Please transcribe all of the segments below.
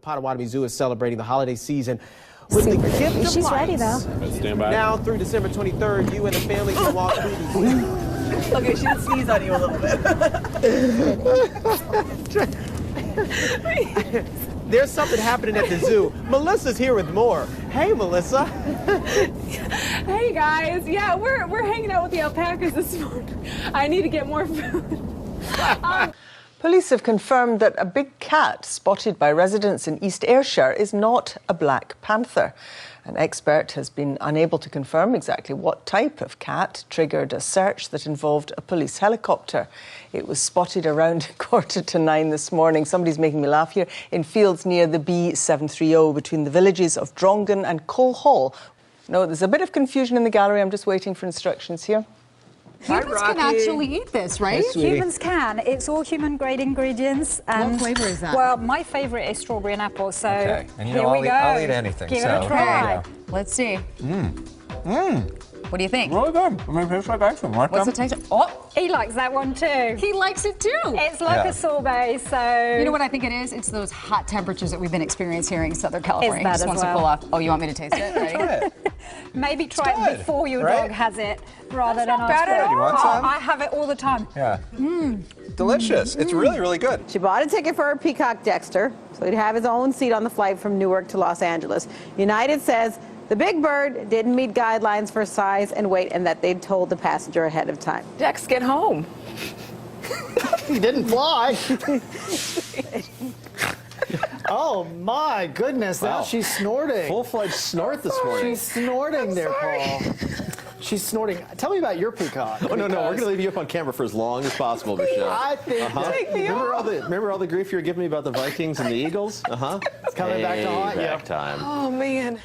Potawatomi Zoo is celebrating the holiday season with the gift of She's lights. ready, though. Stand by. Now through December 23rd, you and the family can walk through these. Okay, she did sneeze on you a little bit. There's something happening at the zoo. Melissa's here with more. Hey, Melissa. Hey guys, yeah, we're hanging out with the alpacas this morning. I need to get more food. Police have confirmed that a big cat spotted by residents in East Ayrshire is not a black panther. An expert has been unable to confirm exactly what type of cat triggered a search that involved a police helicopter. It was spotted around 9:15 this morning. Somebody's making me laugh here. In fields near the B730 between the villages of Drongan and Cole Hall. No, there's a bit of confusion in the gallery. I'm just waiting for instructions here. Humans can actually eat this, right? Humans can. It's all human-grade ingredients. What flavor is that? Well, my favorite is strawberry and apple, so Okay, and you know, here we go. I'll eat anything. Give so it a try. Let's see. What do you think? Really good. I mean, it tastes like ice cream. What's the taste? Oh, He likes that one too. he likes it too. It's like a sorbet, so... You know what I think it is? It's those hot temperatures that we've been experiencing here in Southern California. bad Just as wants well. to cool off. Oh, you want me to taste it? Ready? Try it. Maybe try good, it before your right? dog has it, rather than not bad at after. all. You want some? I have it all the time. Yeah. Delicious. It's really, really good. She bought a ticket for her Peacock Dexter, so he'd have his own seat on the flight from Newark to Los Angeles. United says the big bird didn't meet guidelines for size and weight and that they'd told the passenger ahead of time. Dex, get home. He didn't fly. Oh my goodness, now she's snorting. Full-fledged snort this morning. She's snorting there, Paul. She's snorting. Tell me about your peacock. Oh, no, we're going to leave you up on camera for as long as possible, Michelle. I think Remember all the grief you were giving me about the Vikings and the Eagles? it's coming back to haunt you. Payback time. Oh, man.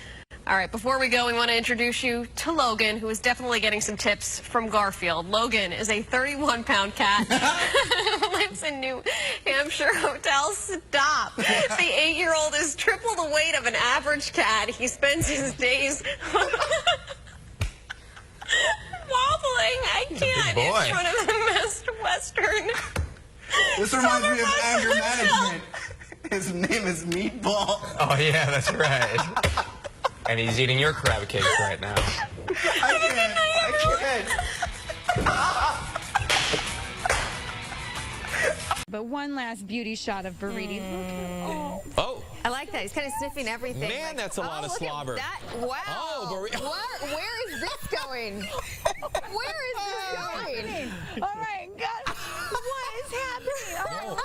All right, before we go, we want to introduce you to Logan, who is definitely getting some tips from Garfield. Logan is a 31-pound cat who lives in New Hampshire Hotel. Stop. The 8-year-old is triple the weight of an average cat. He spends his days wobbling. I can't in front of the Best Western. This reminds me of anger management. His name is Meatball. Oh, yeah, that's right. And he's eating your crab cakes right now. I can't. But one last beauty shot of Burrito. Oh. I like that. He's kind of sniffing everything. Man, that's a lot of slobber. Wow. Oh, Where is this going? Where is this going? Oh my God. What is happening?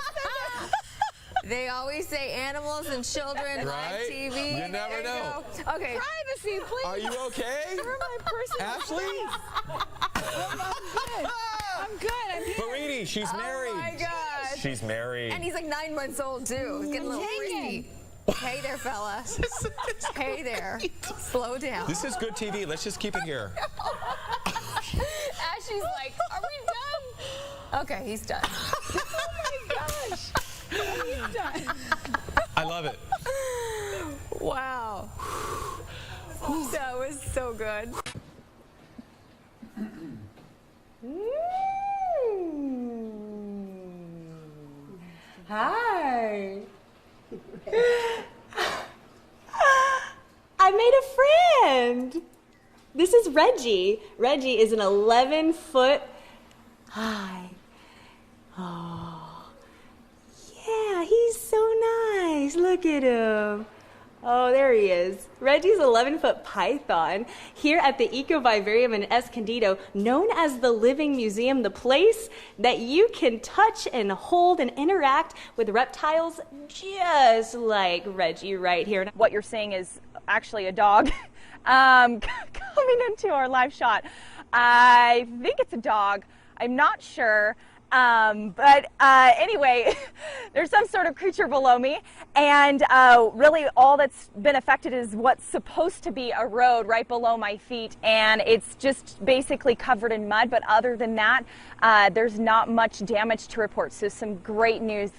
They always say animals and children Right? live TV. You never know. Okay. Privacy, please. Are you okay? You're my person. Ashley? I'm good. I'm here. Bariti, she's married. Oh my gosh. She's married. And he's like 9 months old too. He's getting a little frisky. Hey there, fella. Hey there. Slow down. This is good TV. Let's just keep it here. Ashley's like, are we done? Okay, he's done. Oh my gosh. He's done. I love it. Wow. That was so good. Hi. I made a friend. This is Reggie. Reggie is an 11-foot. Hi. Oh. Yeah, he's so nice. Look at him. Oh, there he is. Reggie's 11-foot python here at the Ecovivarium in Escondido, known as the Living Museum, the place that you can touch and hold and interact with reptiles just like Reggie right here. What you're seeing is actually a dog coming into our live shot. I think it's a dog. I'm not sure. Anyway, there's some sort of creature below me, and really all that's been affected is what's supposed to be a road right below my feet, and it's just basically covered in mud, but other than that, there's not much damage to report, so some great news.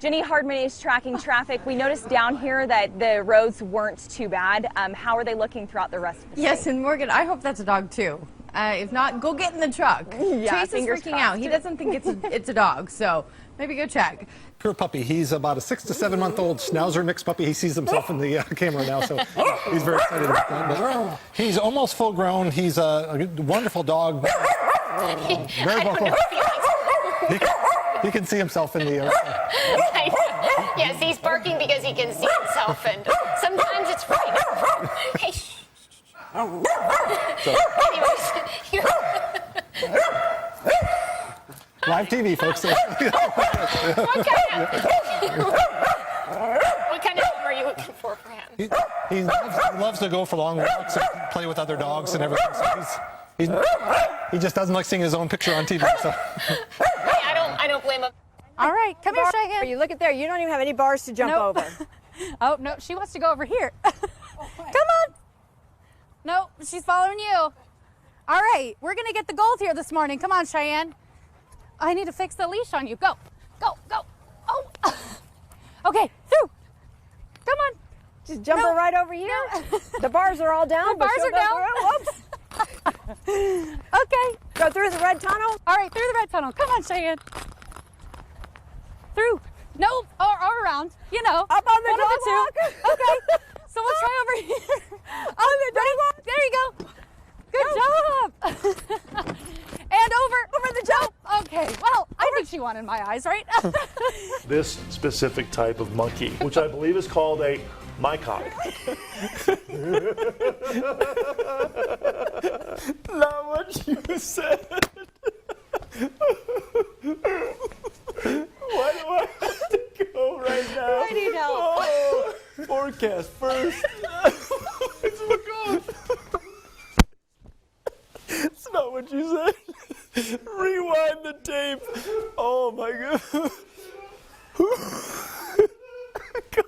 Jenny Hardman is tracking traffic. We noticed down here that the roads weren't too bad. How are they looking throughout the rest of the state? Yes, and Morgan, I hope that's a dog too. If not, go get in the truck. Yeah, Chase is freaking out. He doesn't think it's a dog, so maybe go check. Pure puppy. He's about a 6 to 7 month old Schnauzer mixed puppy. He sees himself in the camera now, so he's very excited about that. But he's almost full grown. He's a wonderful dog. Very vocal. He can see himself in the. Yes, he's barking because he can see himself, and sometimes it's frightening. Hey. Anyways, Live TV, folks. what kind of name are you looking for him? He loves to go for long walks and play with other dogs and everything. So he just doesn't like seeing his own picture on TV. So. I don't blame him. All right, come here, Cheyenne. You look at there. You don't even have any bars to jump over. Oh, no, she wants to go over here. Come on. No, she's following you. All right, we're going to get the gold here this morning. Come on, Cheyenne. I need to fix the leash on you. Go, go, go. Oh. Okay, through. Come on. Just jump her right over here. No. The bars are all down. The bars are down. Whoops. Okay. Go through the red tunnel. All right, through the red tunnel. Come on, Cheyenne. Through. No, or around. You know. Up on the dog walker. Okay. So we'll try over here. On the dog walker. There you go. Good job. And over the jump. Okay. Well, I think she won in my eyes, right? This specific type of monkey, which I believe is called a mycock. Not what you said. Why do I have to go right now? I need help. Oh, forecast first. It's not what you said. Rewind the tape. Oh my god.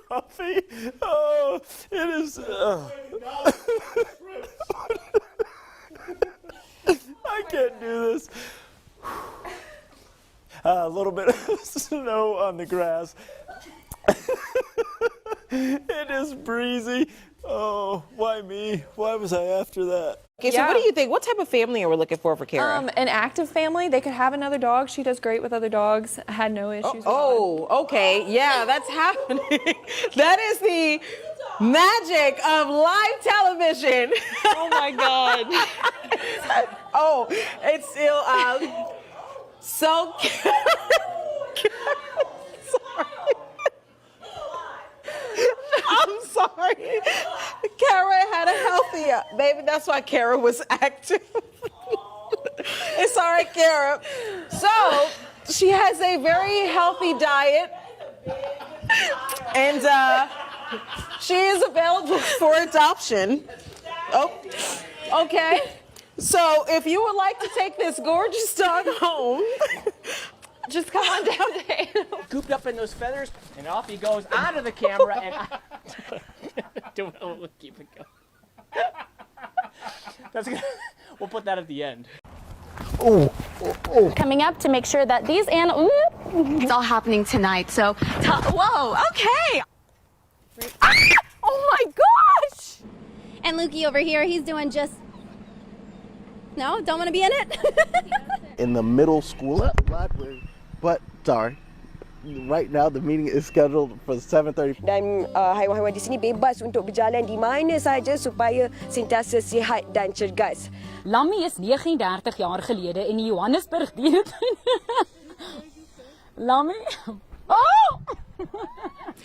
Coffee. Oh, it is. I can't do this. A little bit of snow on the grass. It is breezy. Oh, why me? Why was I after that? Okay, so what do you think? What type of family are we looking for Kara? An active family. They could have another dog. She does great with other dogs. I had no issues. Oh, okay. Yeah, that's happening. That is the magic of live television. Oh my God. Oh, it's still so. I'm sorry. Kara had a healthy baby. That's why Kara was active. It's all right, Kara. So she has a very healthy diet, and she is available for adoption. Oh, okay. So if you would like to take this gorgeous dog home, just come on down to Anna. Cooped up in those feathers, and off he goes onto the camera, and we'll keep it going. That's good. We'll put that at the end. Coming up to make sure that these animals. It's all happening tonight, so. Whoa, okay. Oh my gosh! And Lukey over here, he's doing just. No, don't want to be in it? In the middle school but sorry, right now the meeting is scheduled for 7:30. Dan haiwan-haiwan di sini bebas untuk berjalan di mana saja supaya sentiasa sihat dan cergas. Lammy is 39 jaar gelede in die Johannesburg dieretuin. Lammy? Oh!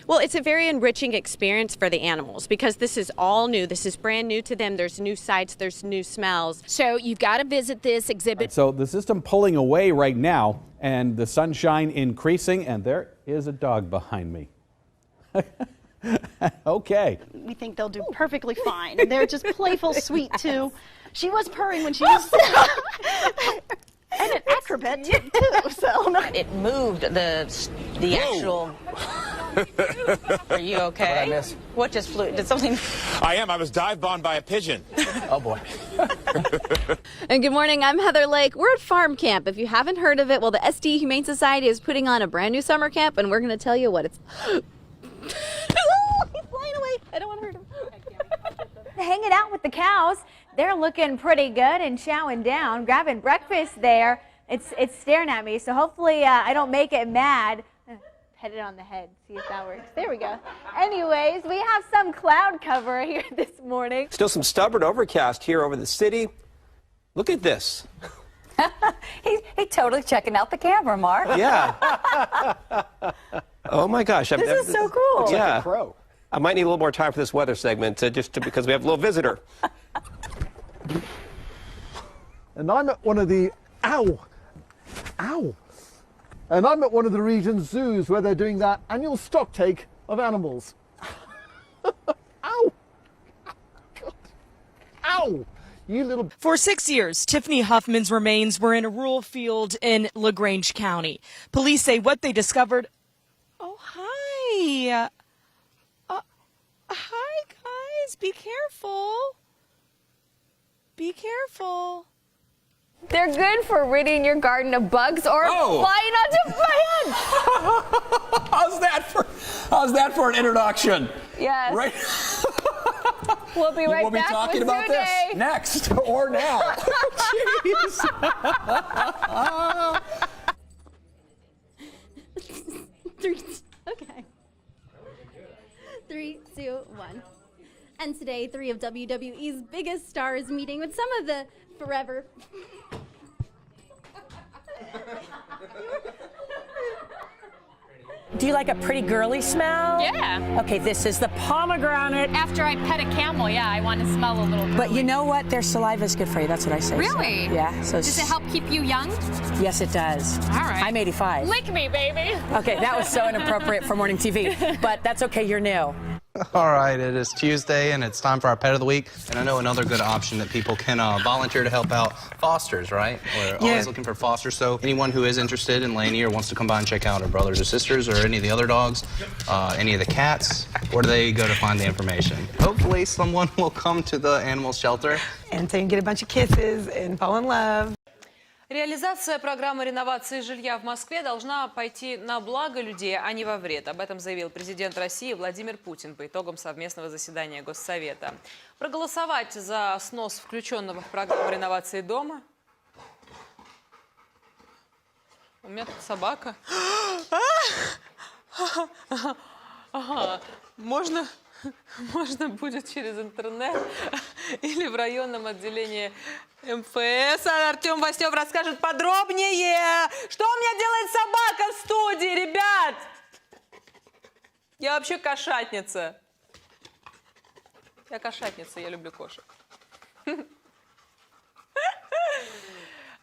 Well, it's a very enriching experience for the animals because this is all new. This is brand new to them. There's new sights, there's new smells. So you've got to visit this exhibit. So the system pulling away right now and the sunshine increasing, and there is a dog behind me. Okay. We think they'll do perfectly fine. And they're just playful, sweet too. She was purring when she was and an acrobat too. So it moved the actual. Are you okay? What did I miss? What just flew? Did something? I am. I was dive bombed by a pigeon. Oh boy. And good morning, I'm Heather Lake. We're at Farm Camp. If you haven't heard of it, well, the SD Humane Society is putting on a brand new summer camp, and we're going to tell you what it's... He's flying away. I don't want to hurt him. Hanging out with the cows. They're looking pretty good and chowing down, grabbing breakfast there. It's staring at me, so hopefully I don't make it mad. Pet it on the head, see if that works. There we go. Anyways, we have some cloud cover here this morning. Still some stubborn overcast here over the city. Look at this. He's totally checking out the camera, Mark. Yeah. Oh my gosh. This is so cool. Yeah. Like a crow. I might need a little more time for this weather segment because we have a little visitor. And I'm at one of the And I'm at one of the region's zoos where they're doing that annual stock take of animals. Ow! God. Ow! You little... For 6 years, Tiffany Huffman's remains were in a rural field in LaGrange County. Police say what they discovered... Oh, hi. Hi, guys. Be careful. Be careful. They're good for ridding your garden of bugs or flying onto my head. How's that for an introduction? Yes. Right. We'll be right We'll be back talking with about Zoo this Day. next or now. Jeez. Okay. 3, 2, 1. And today, 3 of WWE's biggest stars meeting with some of the forever... Do you like a pretty girly smell? Yeah. Okay, this is the pomegranate. After I pet a camel, yeah, I want to smell a little girly. But you know what? Their saliva is good for you. That's what I say. Really? So, yeah. So Does it help keep you young? Yes, it does. All right. I'm 85. Lick me, baby. Okay, that was so inappropriate for morning TV. But that's okay. You're new. All right, it is Tuesday, and it's time for our Pet of the Week. And I know another good option that people can volunteer to help out fosters, right? We're always looking for fosters, so anyone who is interested in Lainey or wants to come by and check out her brothers or sisters or any of the other dogs, any of the cats, where do they go to find the information? Hopefully someone will come to the animal shelter. And so you can get a bunch of kisses and fall in love. Реализация программы реновации жилья в Москве должна пойти на благо людей, а не во вред. Об этом заявил президент России Владимир Путин по итогам совместного заседания Госсовета. Проголосовать за снос включенного в программу реновации дома. У меня тут собака. Можно будет через интернет или в районном отделении МФС. Артем Васнев расскажет подробнее. Что у меня делает собака в студии, ребят? Я вообще кошатница. Я кошатница, я люблю кошек.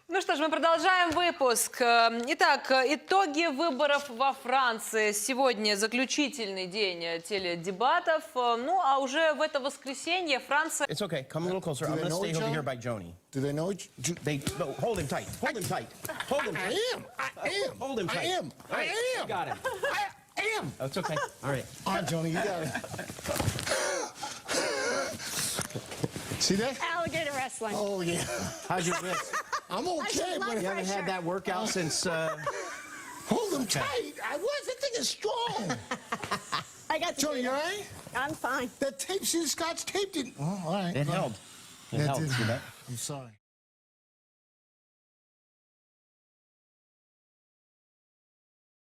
Ну что ж, мы продолжаем выпуск. Итак, итоги выборов во Франции. Сегодня заключительный день теледебатов. Ну, а уже в это воскресенье Франция... It's okay. Come a little closer. I'm going to stay over here by Joni. Do they know each other? No, hold him tight. Hold him tight. Hold him tight. I am. Hold him tight. I am. You got him. I am. That's okay. All right. All right, Joni, you got it. See that? Alligator wrestling. Oh, yeah. How's your wrist? I'm okay, but you haven't had that workout since. Hold them tight. That thing is strong. I got Joni, you all right? I'm fine. That tape, see the Scotch tape didn't. Oh, all right. It held. It held. See that? I'm sorry.